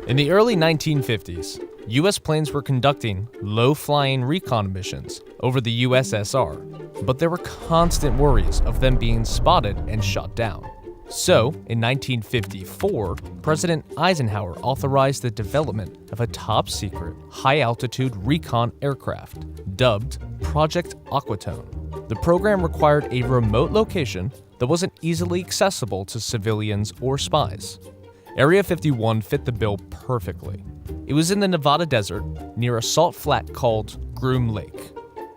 In the early 1950s, U.S. planes were conducting low-flying recon missions over the USSR, but there were constant worries of them being spotted and shot down. So, in 1954, President Eisenhower authorized the development of a top-secret, high-altitude recon aircraft, dubbed Project Aquatone. The program required a remote location that wasn't easily accessible to civilians or spies. Area 51 fit the bill perfectly. It was in the Nevada desert near a salt flat called Groom Lake.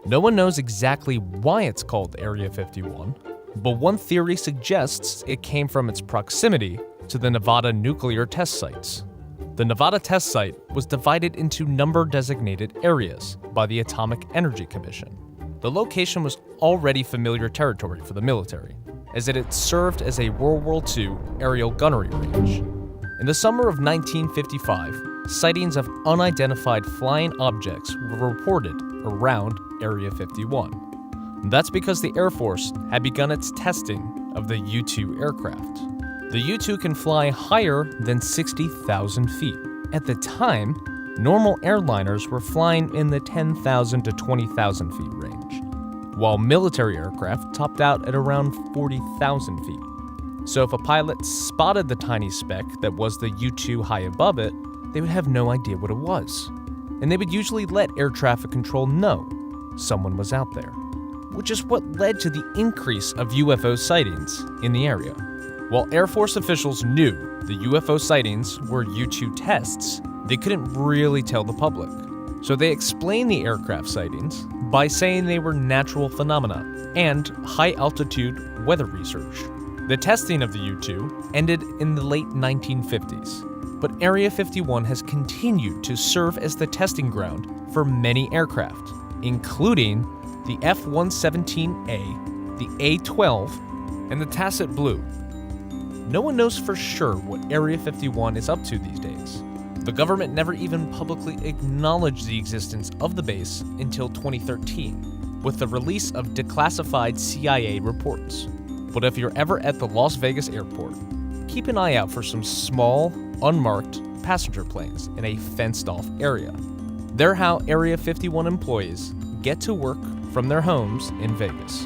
No one knows exactly why it's called Area 51, but one theory suggests it came from its proximity to the Nevada nuclear test sites. The Nevada test site was divided into number-designated areas by the Atomic Energy Commission. The location was already familiar territory for the military, as it had served as a World War II aerial gunnery range. In the summer of 1955, sightings of unidentified flying objects were reported around Area 51. That's because the Air Force had begun its testing of the U-2 aircraft. The U-2 can fly higher than 60,000 feet. At the time, normal airliners were flying in the 10,000 to 20,000 feet range, while military aircraft topped out at around 40,000 feet. So if a pilot spotted the tiny speck that was the U-2 high above it, they would have no idea what it was. And they would usually let air traffic control know someone was out there, which is what led to the increase of UFO sightings in the area. While Air Force officials knew the UFO sightings were U-2 tests, they couldn't really tell the public. So they explained the aircraft sightings by saying they were natural phenomena and high-altitude weather research. The testing of the U-2 ended in the late 1950s, but Area 51 has continued to serve as the testing ground for many aircraft, including the F-117A, the A-12, and the Tacit Blue. No one knows for sure what Area 51 is up to these days. The government never even publicly acknowledged the existence of the base until 2013, with the release of declassified CIA reports. But if you're ever at the Las Vegas airport, keep an eye out for some small, unmarked passenger planes in a fenced-off area. They're how Area 51 employees get to work from their homes in Vegas.